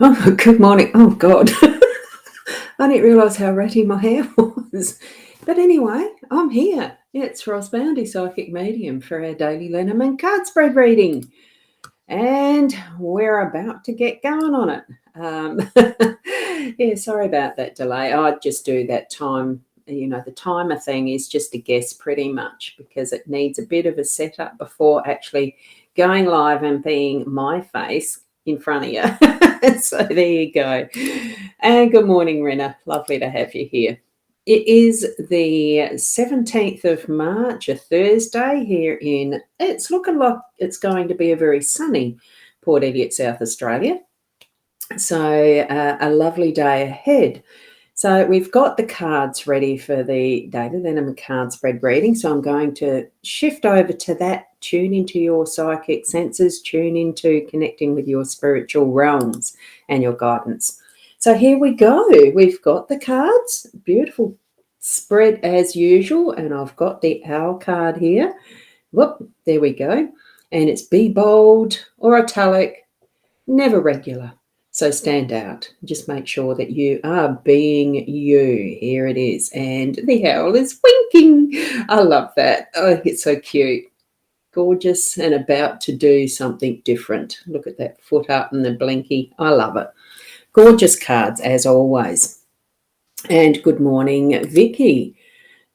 Oh, good morning. Oh, God. I didn't realise how ratty my hair was. But anyway, I'm here. It's Ros Boundy Psychic Medium for our daily Lenormand card spread reading. And we're about to get going on it. Yeah, sorry about that delay. I just do that time. The timer thing is just a guess pretty much because it needs a bit of a setup before actually going live and being my face in front of you. So there you go. And good morning, Rena. Lovely to have you here. It is the 17th of March, a Thursday here it's looking like it's going to be a very sunny Port Elliot, South Australia. So a lovely day ahead. So we've got the cards ready for the daily Lenormand card spread reading. So I'm going to shift over to that, tune into your psychic senses, tune into connecting with your spiritual realms and your guidance. So here we go. We've got the cards, beautiful spread as usual. And I've got the owl card here. Whoop, there we go. And it's be bold or italic, never regular. So stand out. Just make sure that you are being you. Here it is. And the owl is winking. I love that. I think it's so cute. Gorgeous and about to do something different. Look at that foot up and the blinky. I love it. Gorgeous cards as always. And good morning, Vicky.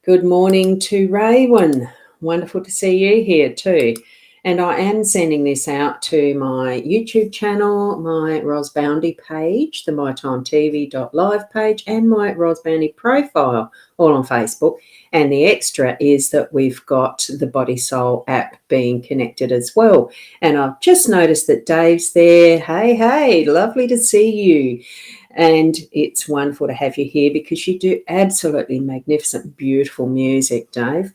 Good morning to Raywin. Wonderful to see you here too. And I am sending this out to my YouTube channel, my Ros Boundy page, the mytimetv.live page, and my Ros Boundy profile, all on Facebook. And the extra is that we've got the Body Soul app being connected as well. And I've just noticed that Dave's there. Hey, lovely to see you. And it's wonderful to have you here because you do absolutely magnificent, beautiful music, Dave.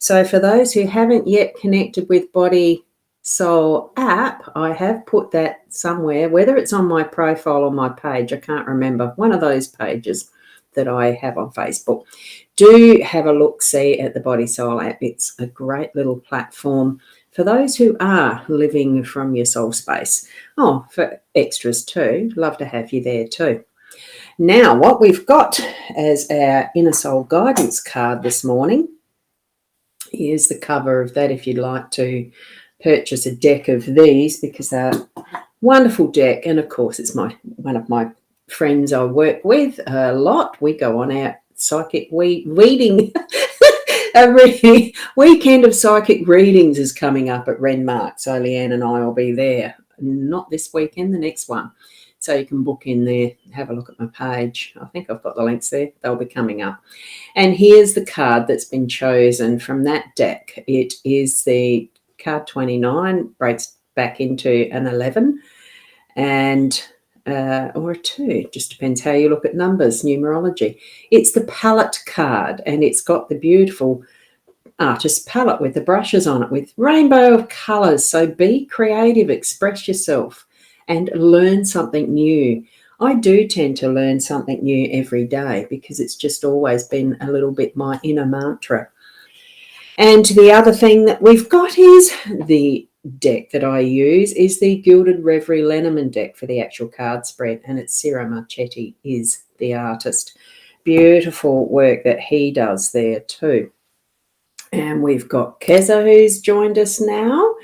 So for those who haven't yet connected with Body Soul app, I have put that somewhere, whether it's on my profile or my page, I can't remember, one of those pages that I have on Facebook. Do have a look-see at the Body Soul app. It's a great little platform for those who are living from your soul space. Oh, for extras too. Love to have you there too. Now, what we've got as our Inner Soul Guidance card this morning, here's the cover of that if you'd like to purchase a deck of these because they're a wonderful deck. And, of course, it's one of my friends I work with a lot. We go on our psychic reading. A weekend of psychic readings is coming up at Renmark. So Leanne and I will be there. Not this weekend, the next one. So you can book in there, have a look at my page. I think I've got the links there. They'll be coming up. And here's the card that's been chosen from that deck. It is the card 29, breaks back into an 11 and or a 2. Just depends how you look at numbers, numerology. It's the palette card, and it's got the beautiful artist palette with the brushes on it with rainbow of colours. So be creative, express yourself, and learn something new. I do tend to learn something new every day because it's just always been a little bit my inner mantra. And the other thing that we've got is the deck that I use is the Gilded Reverie Lenormand deck for the actual card spread, and it's Ciro Marchetti is the artist. Beautiful work that he does there too. And we've got Keza who's joined us now.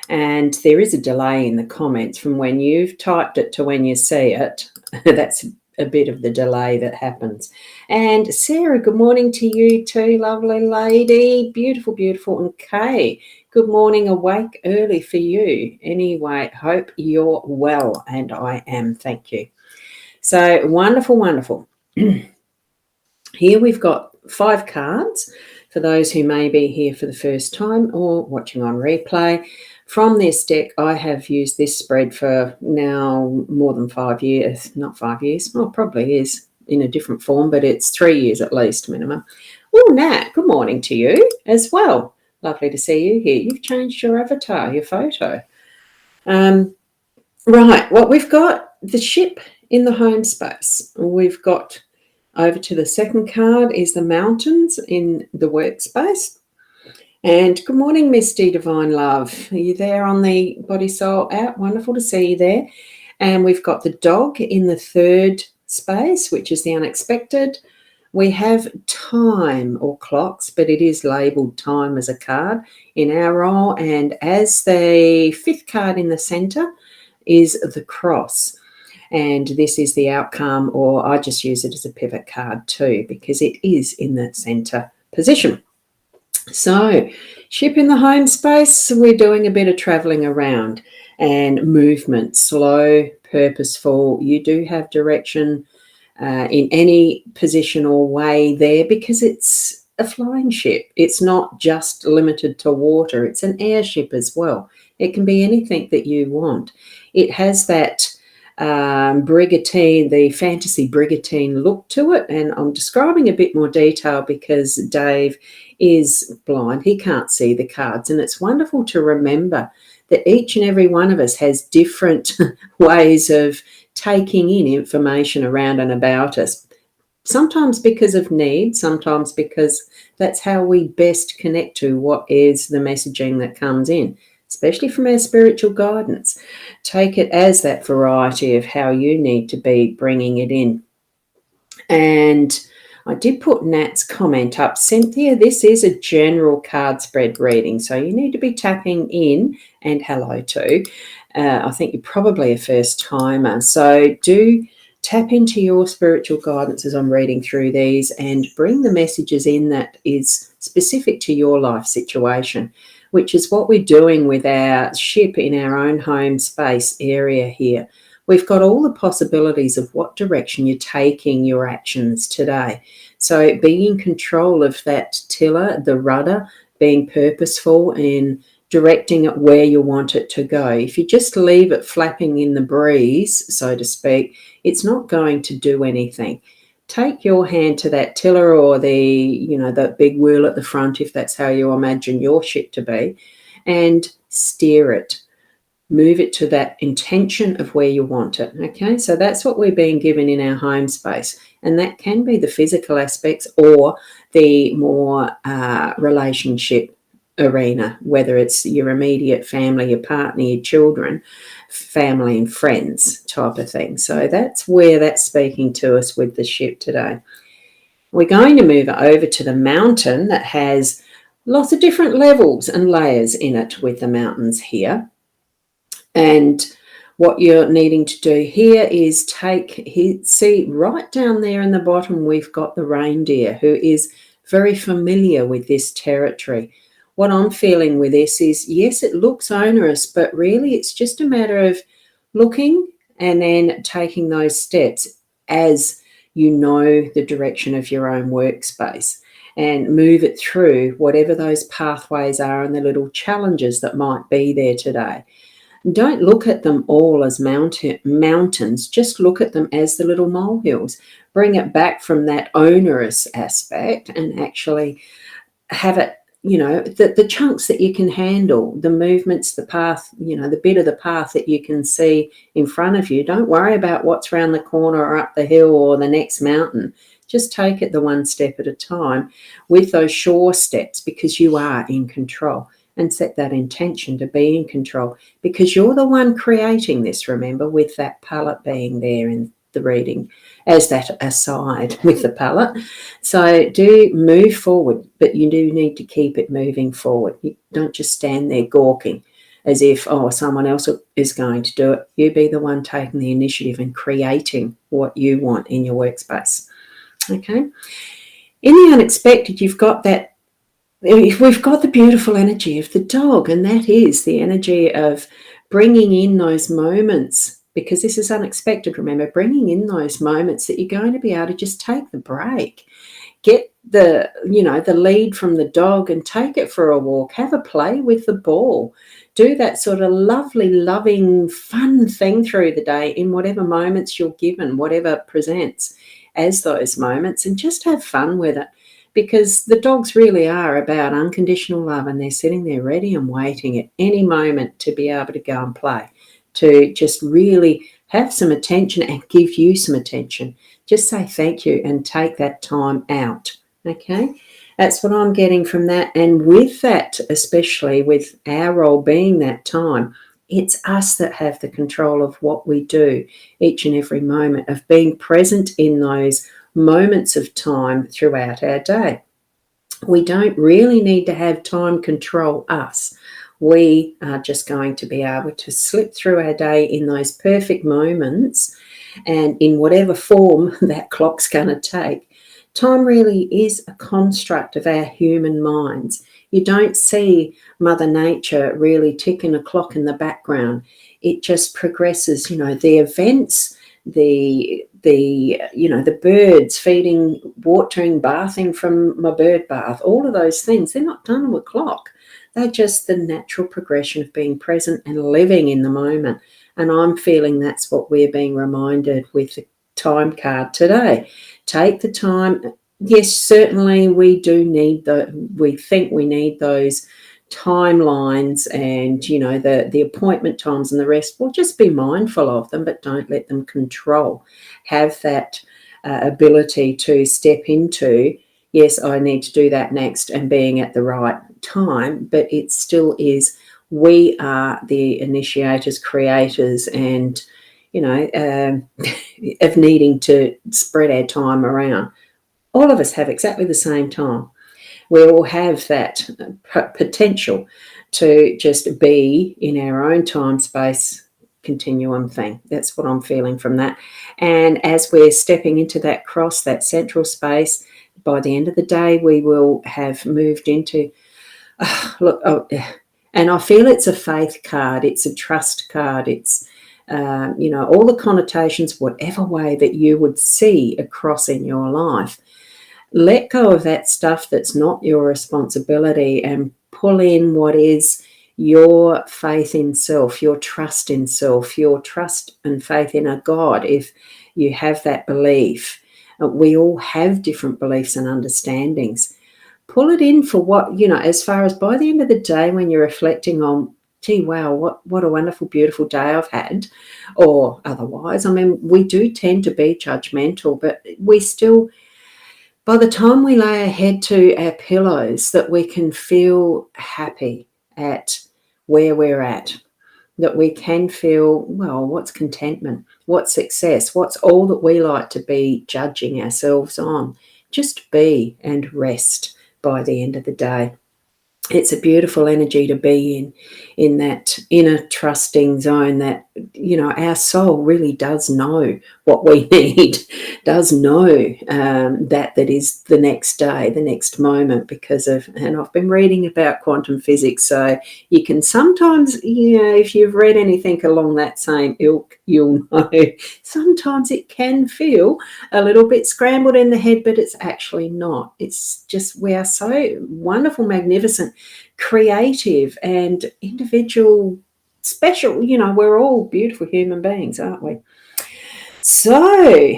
And there is a delay in the comments from when you've typed it to when you see it. That's a bit of the delay that happens. And Sarah, good morning to you too, lovely lady. Beautiful, beautiful. And Kay, good morning, awake early for you. Anyway, hope you're well, and I am, thank you. So wonderful, wonderful. Here we've got 5 cards for those who may be here for the first time or watching on replay. From this deck, I have used this spread for now more than 5 years. Not 5 years. Well, probably is in a different form, but it's 3 years at least minimum. Oh, Nat, good morning to you as well. Lovely to see you here. You've changed your avatar, your photo. Right, well, we've got the ship in the home space. We've got over to the second card is the mountains in the workspace. And good morning, Misty Divine Love. Are you there on the Body Soul app? Wonderful to see you there. And we've got the dog in the third space, which is the unexpected. We have time or clocks, but it is labelled time as a card in our role. And as the fifth card in the centre is the cross. And this is the outcome, or I just use it as a pivot card too, because it is in the centre position. So, ship in the home space, we're doing a bit of travelling around and movement, slow, purposeful. You do have direction in any position or way there because it's a flying ship. It's not just limited to water, it's an airship as well. It can be anything that you want. It has that brigantine, the fantasy brigantine look to it, and I'm describing a bit more detail because Dave is blind. He can't see the cards, and it's wonderful to remember that each and every one of us has different ways of taking in information around and about us, sometimes because of need, sometimes because that's how we best connect to what is the messaging that comes in, especially from our spiritual guidance. Take it as that variety of how you need to be bringing it in. And I did put Nat's comment up. Cynthia, this is a general card spread reading, so you need to be tapping in, and hello too. I think you're probably a first timer, so do tap into your spiritual guidance as I'm reading through these and bring the messages in that is specific to your life situation, which is what we're doing with our ship in our own home space area here. We've got all the possibilities of what direction you're taking your actions today. So being in control of that tiller, the rudder, being purposeful in directing it where you want it to go. If you just leave it flapping in the breeze, so to speak, it's not going to do anything. Take your hand to that tiller or the big wheel at the front, if that's how you imagine your ship to be, and steer it. Move it to that intention of where you want it. Okay, so that's what we're being given in our home space. And that can be the physical aspects or the more relationship arena, whether it's your immediate family, your partner, your children, family and friends type of thing. So that's where that's speaking to us with the ship today. We're going to move over to the mountain that has lots of different levels and layers in it with the mountains here. And what you're needing to do here is see right down there in the bottom, we've got the reindeer who is very familiar with this territory. What I'm feeling with this is, yes, it looks onerous, but really it's just a matter of looking and then taking those steps as you know the direction of your own workspace and move it through whatever those pathways are and the little challenges that might be there today. Don't look at them all as mountains, just look at them as the little molehills. Bring it back from that onerous aspect and actually have it, the chunks that you can handle, the movements, the path, the bit of the path that you can see in front of you. Don't worry about what's around the corner or up the hill or the next mountain. Just take it the one step at a time with those sure steps, because you are in control, and set that intention to be in control because you're the one creating this, remember, with that palette being there in the reading as that aside with the palette. So do move forward, but you do need to keep it moving forward. You don't just stand there gawking as if, someone else is going to do it. You be the one taking the initiative and creating what you want in your workspace. Okay. In the unexpected, we've got the beautiful energy of the dog, and that is the energy of bringing in those moments, because this is unexpected, remember, bringing in those moments that you're going to be able to just take the break, get the lead from the dog and take it for a walk, have a play with the ball, do that sort of lovely, loving, fun thing through the day in whatever moments you're given, whatever presents as those moments, and just have fun with it. Because the dogs really are about unconditional love, and they're sitting there ready and waiting at any moment to be able to go and play, to just really have some attention and give you some attention. Just say thank you and take that time out, okay? That's what I'm getting from that. And with that, especially with our role being that time, It's us that have the control of what we do each and every moment, of being present in those moments of time throughout our day. We don't really need to have time control us. We are just going to be able to slip through our day in those perfect moments, and in whatever form that clock's going to take. Time really is a construct of our human minds. You don't see Mother Nature really ticking a clock in the background. It just progresses, the events, the birds feeding, watering, bathing from my bird bath, all of those things, they're not done with clock. They're just the natural progression of being present and living in the moment. And I'm feeling that's what we're being reminded with the time card today. Take the time. Yes, certainly we think we need those timelines and, the appointment times and the rest. Well, just be mindful of them, but don't let them control. Have that ability to step into, yes, I need to do that next, and being at the right time, but it still is, we are the initiators, creators, and of needing to spread our time around. All of us have exactly the same time. We all have that potential to just be in our own time space continuum thing. That's what I'm feeling from that. And as we're stepping into that cross, that central space, by the end of the day, we will have moved into, and I feel it's a faith card, it's a trust card, it's, all the connotations, whatever way that you would see across in your life. Let go of that stuff that's not your responsibility and pull in what is your faith in self, your trust in self, your trust and faith in a God, if you have that belief. We all have different beliefs and understandings. Pull it in for what, as far as by the end of the day when you're reflecting on, gee, wow, what a wonderful, beautiful day I've had, or otherwise. I mean, we do tend to be judgmental, but we still, by the time we lay our head to our pillows, that we can feel happy at where we're at, that we can feel, well, what's contentment, what's success, what's all that we like to be judging ourselves on. Just be and rest by the end of the day. It's a beautiful energy to be in that inner trusting zone that, our soul really does know what we need, does know that is the next day, the next moment, and I've been reading about quantum physics, so you can sometimes, if you've read anything along that same ilk, you'll know sometimes it can feel a little bit scrambled in the head, but it's actually not. It's just, we are so wonderful, magnificent, creative and individual, special. We're all beautiful human beings, aren't we? So,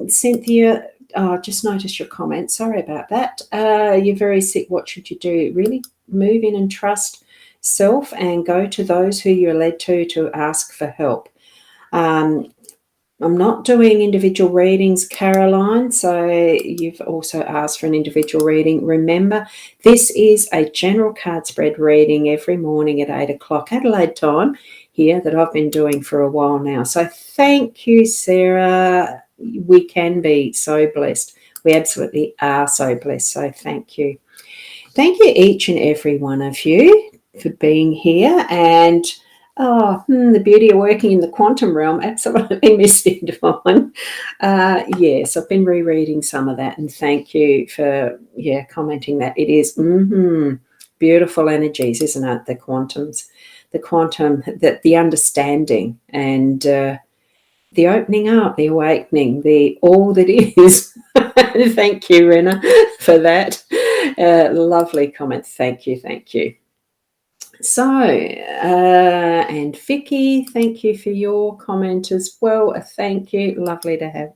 Cynthia, I just noticed your comment. Sorry about that. You're very sick. What should you do? Really move in and trust self and go to those who you're led to ask for help. I'm not doing individual readings, Caroline, so you've also asked for an individual reading. Remember, this is a general card spread reading every morning at 8 o'clock Adelaide time here that I've been doing for a while now. So thank you, Sarah. We can be so blessed. We absolutely are so blessed, so thank you. Thank you, each and every one of you, for being here. And the beauty of working in the quantum realm, absolutely mystifying. Yes, I've been rereading some of that, and thank you for, commenting that. It is beautiful energies, isn't it? The quantum, the understanding and the opening up, the awakening, the all that is. Thank you, Rena, for that. Lovely comment. Thank you. So, and Vicky, thank you for your comment as well. Thank you. Lovely to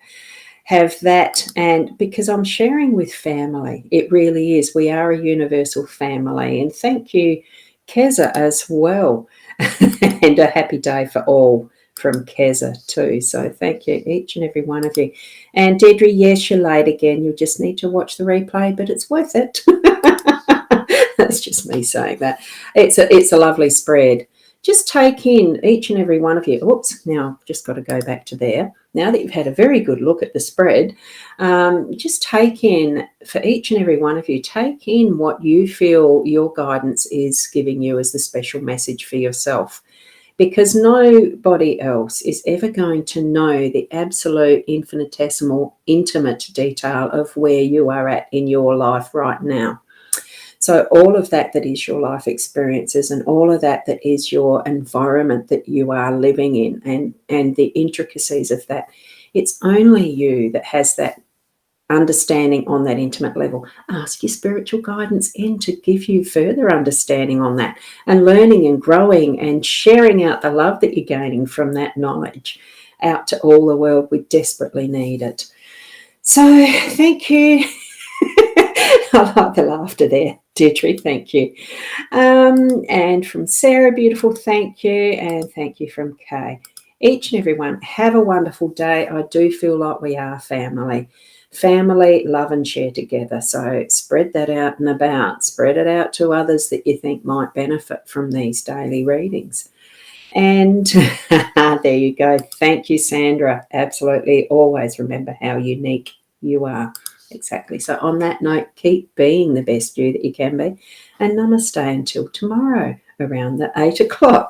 have that. And because I'm sharing with family, it really is. We are a universal family. And thank you, Keza, as well. And a happy day for all from Keza too. So thank you, each and every one of you. And Deidre, yes, you're late again. You just need to watch the replay, but it's worth it. That's just me saying that. It's a lovely spread. just take in each and every one of you. Oops, now I've just got to go back to there. Now that you've had a very good look at the spread, just take in, for each and every one of you, take in what you feel your guidance is giving you as the special message for yourself. Because nobody else is ever going to know the absolute infinitesimal, intimate detail of where you are at in your life right now. So all of that is your life experiences, and all of that is your environment that you are living in, and the intricacies of that, it's only you that has that understanding on that intimate level. Ask your spiritual guidance in to give you further understanding on that, and learning and growing and sharing out the love that you're gaining from that knowledge out to all the world. We desperately need it. So thank you. I like the laughter there, Deirdre, thank you. And from Sarah, beautiful, thank you. And thank you from Kay. Each and every one, have a wonderful day. I do feel like we are family. Family, love and share together. So spread that out and about. Spread it out to others that you think might benefit from these daily readings. And there you go. Thank you, Sandra. Absolutely. Always remember how unique you are. Exactly. So on that note, keep being the best you that you can be. And namaste until tomorrow around the 8 o'clock.